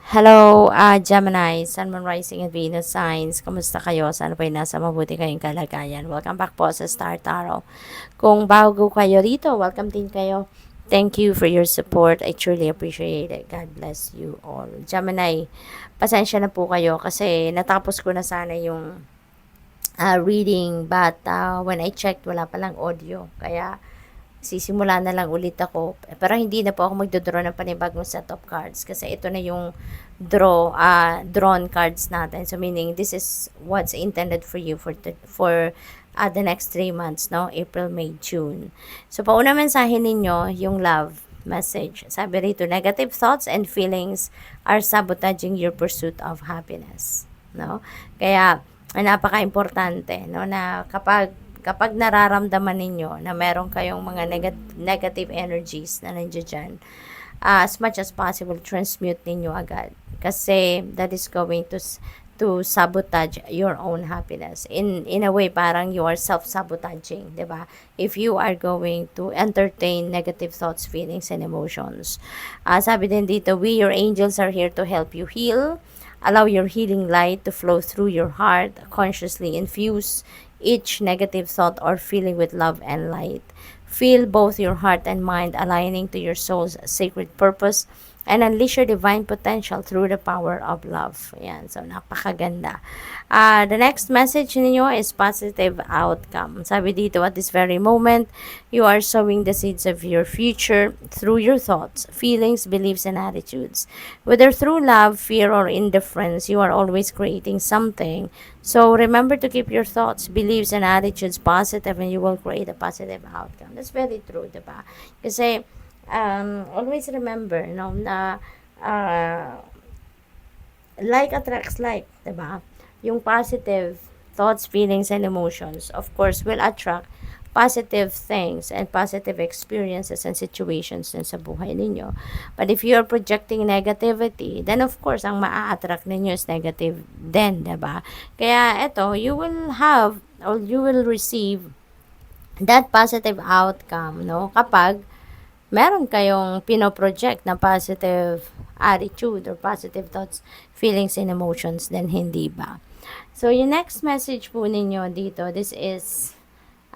Hello, Gemini, Sun, Moon, Rising, and Venus signs. Kamusta kayo? Sana po ay nasa mabuti kayong kalagayan. Welcome back po sa Star Tarot. Kung bago kayo rito, welcome din kayo. Thank you for your support. I truly appreciate it. God bless you all. Gemini, pasensya na po kayo kasi natapos ko na sana yung reading but when I checked, wala palang audio. Kaya sisimula na lang ulit ako. Pero hindi na po ako magdodraw ng panibagong set of cards kasi ito na yung drawn cards natin. So meaning this is what's intended for you for the next 3 months, no? April, May, June. So pauna mensahe ninyo yung love message. Sabi rito, negative thoughts and feelings are sabotaging your pursuit of happiness, no? Kaya napaka-importante, no, na kapag nararamdaman ninyo na meron kayong mga negative energies na nandiyan dyan, as much as possible, transmute ninyo agad. Kasi that is going to sabotage your own happiness. In a way, parang you are self-sabotaging, di ba? If you are going to entertain negative thoughts, feelings, and emotions. Sabi din dito, we, your angels, are here to help you heal. Allow your healing light to flow through your heart. Consciously infuse each negative thought or feeling with love and light. Feel both your heart and mind aligning to your soul's sacred purpose and unleash your divine potential through the power of love. Ayan, so napakaganda. The next message ninyo is positive outcome. Sabi dito, at this very moment, you are sowing the seeds of your future through your thoughts, feelings, beliefs, and attitudes. Whether through love, fear, or indifference, you are always creating something. So remember to keep your thoughts, beliefs, and attitudes positive and you will create a positive outcome. That's very true, diba? Kasi always remember, no, na like attracts like, diba? Yung positive thoughts, feelings, and emotions, of course, will attract positive things and positive experiences and situations din sa buhay ninyo. But if you're projecting negativity, then of course, ang maa-attract ninyo is negative din, diba? Kaya eto, you will have or you will receive that positive outcome, no? Kapag meron kayong pinoproject na positive attitude or positive thoughts, feelings, and emotions, then hindi ba? So, yung next message po ninyo dito, this is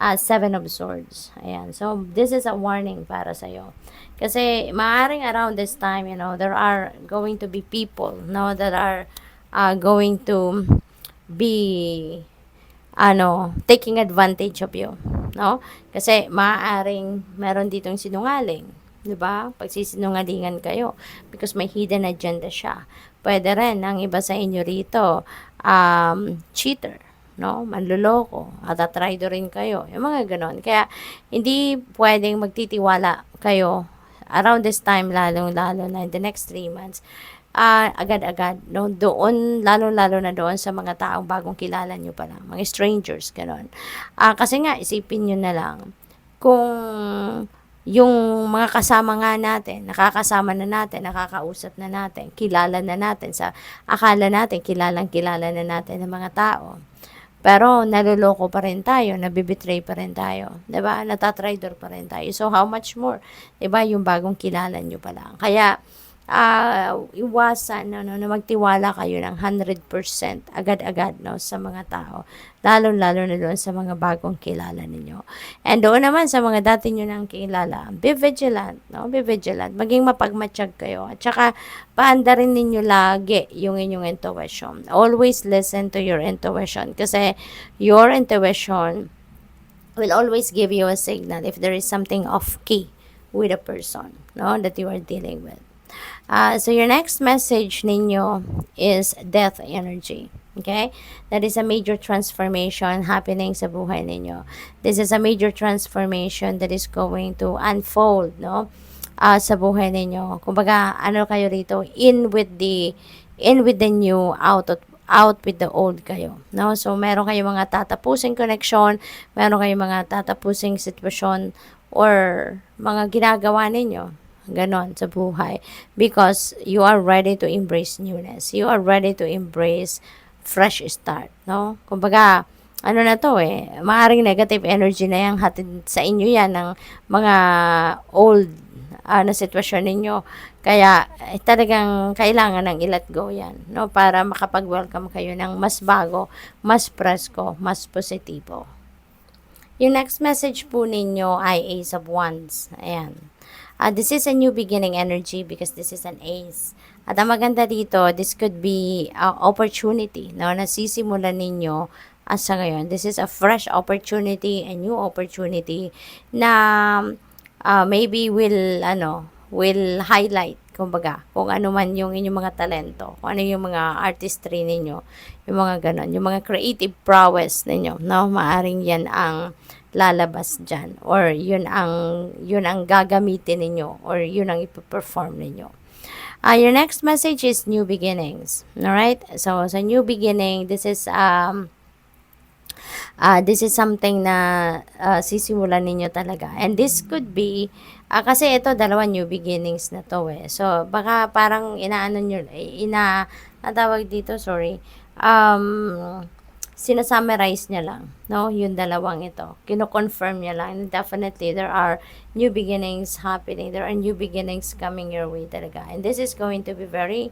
Seven of Swords. Ayan. So, this is a warning para sa'yo. Kasi, maaring around this time, there are going to be people, no, that are going to be, taking advantage of you, no? Kasi, maaaring meron ditong sinungaling. 'Di ba? Pagsisinungalingan kayo because may hidden agenda siya. Pwede rin ang iba sa inyo rito, cheater, no? Manloloko, at tatrydo rin kayo. Yung mga ganon. Kaya, hindi pwedeng magtitiwala kayo around this time, lalong-lalo na in the next 3 months, agad-agad, no? Doon, lalo-lalo na doon sa mga taong bagong kilala nyo pa lang, mga strangers, ganon. Kasi nga, isipin nyo na lang, kung yung mga kasama nga natin, nakakasama na natin, nakakausap na natin, kilala na natin, sa akala natin, kilalang-kilala na natin ng mga tao. Pero naloloko pa rin tayo, nabibitray pa rin tayo, 'di ba? Natatraidor pa rin tayo. So how much more, 'di ba, yung bagong kilala nyo pa lang. Kaya iwasan na magtiwala kayo ng 100% agad-agad, no, sa mga tao, lalo-lalo na doon sa mga bagong kilala ninyo. And doon naman sa mga dati nyo nang kilala, be vigilant, no? Be vigilant. Maging mapagmatsyag kayo. At saka, paanda rin ninyo lagi yung inyong intuition. Always listen to your intuition. Kasi, your intuition will always give you a signal if there is something off key with a person, no, that you are dealing with. So your next message ninyo is death energy. Okay? That is a major transformation happening sa buhay ninyo. This is a major transformation that is going to unfold, no? Sa buhay ninyo. Kumbaga, ano kayo rito? In with the new, out with the old kayo, no? So meron kayong mga tatapusing connection, meron kayong mga tatapusing sitwasyon or mga ginagawa ninyo, ganon, sa buhay, because you are ready to embrace newness, you are ready to embrace fresh start, no? Kumbaga, ano na to maaring negative energy na yung hatid sa inyo yan ng mga old na sitwasyon ninyo. Kaya talagang kailangan ng i-let go yan, no? Para makapag-welcome kayo ng mas bago, mas presko, mas positibo. Yung next message po ninyo ay Ace of Wands. Ayan. This is a new beginning energy because this is an ace. At ang maganda dito, this could be opportunity, no? Nasisimulan ninyo sa ngayon. This is a fresh opportunity, a new opportunity na maybe will highlight, kumbaga, kung ano man yung inyong mga talento, kung ano yung mga artistry ninyo, yung mga ganon, yung mga creative prowess ninyo, no? Maaring yan ang lalabas dyan, or yun ang gagamitin ninyo, or yun ang ipo-perform ninyo. Your next message is new beginnings. Alright? So, sa new beginning, this is something na sisimulan ninyo talaga. And this could be, kasi ito, dalawa new beginnings na to eh. So, baka parang natawag dito, sorry, sinasummarize niya lang, no? Yung dalawang ito. Kino-confirm niya lang. And definitely, there are new beginnings happening. There are new beginnings coming your way talaga. And this is going to be very,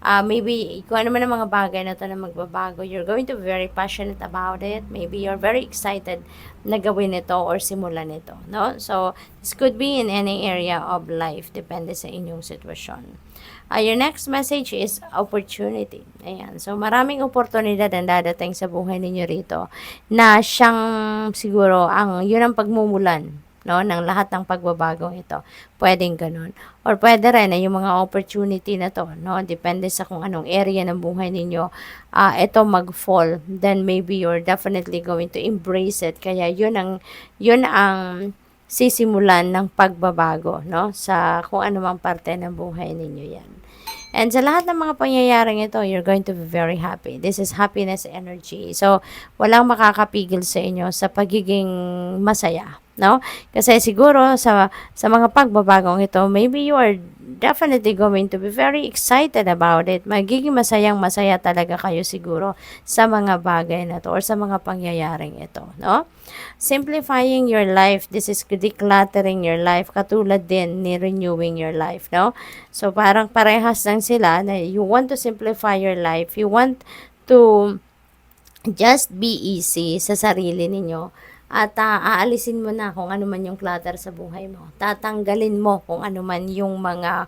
maybe, kung ano man ang mga bagay na ito na magbabago, you're going to be very passionate about it. Maybe you're very excited na gawin ito or simulan ito, no? So, this could be in any area of life. Depende sa inyong sitwasyon. Your next message is opportunity. Ayan. So, maraming oportunidad ang dadating sa buhay ninyo rito na siyang siguro yun ang pagmumulan, no, ng lahat ng pagbabagong ito. Pwedeng ganun. Or pwede rin na yung mga opportunity na to, no, depende sa kung anong area ng buhay ninyo, ito mag-fall, then maybe you're definitely going to embrace it. Kaya yun ang sisimulan ng pagbabago, no, sa kung anumang parte ng buhay ninyo yan. And sa lahat ng mga pangyayaring ito, you're going to be very happy. This is happiness energy. So, walang makakapigil sa inyo sa pagiging masaya, no? Kasi siguro sa mga pagbabagong ito, maybe you are definitely going to be very excited about it. Magiging masayang-masaya talaga kayo siguro sa mga bagay na to or sa mga pangyayaring ito, no? Simplifying your life, this is decluttering your life, katulad din ni renewing your life, no? So, parang parehas lang sila na you want to simplify your life, you want to just be easy sa sarili ninyo, at aalisin mo na kung ano man yung clutter sa buhay mo. Tatanggalin mo kung ano man yung mga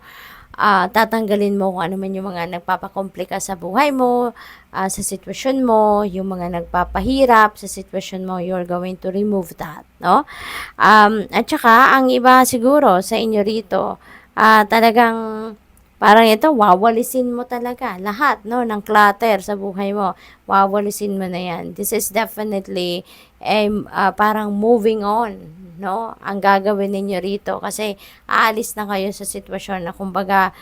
nagpapakomplika sa buhay mo, sa sitwasyon mo, yung mga nagpapahirap sa sitwasyon mo, you're going to remove that, no? At saka, ang iba siguro sa inyo rito, talagang parang ito, wawalisin mo talaga lahat, no, ng clutter sa buhay mo. Wawalisin mo na yan. This is definitely parang moving on, no? Ang gagawin ninyo rito kasi aalis na kayo sa sitwasyon na kumbaga,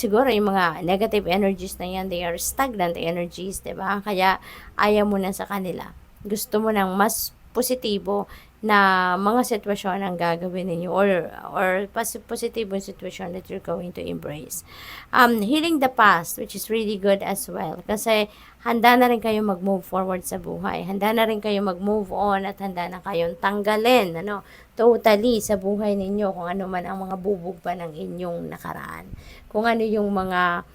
siguro yung mga negative energies na yan, they are stagnant energies, 'di ba? Kaya ayaw mo na sa kanila. Gusto mo ng mas positibo na mga sitwasyon ang gagawin ninyo, or positibong sitwasyon that you're going to embrace. Healing the past, which is really good as well. Kasi handa na rin kayo mag-move forward sa buhay. Handa na rin kayo mag-move on at handa na kayong tanggalin, totally sa buhay ninyo kung ano man ang mga bubog pa ng inyong nakaraan. Kung ano yung mga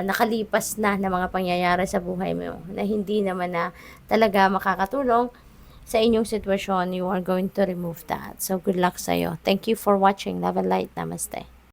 nakalipas na mga pangyayari sa buhay mo na hindi naman na talaga makakatulong sa inyong sitwasyon, you are going to remove that. So, good luck sa'yo. Thank you for watching. Love and light. Namaste.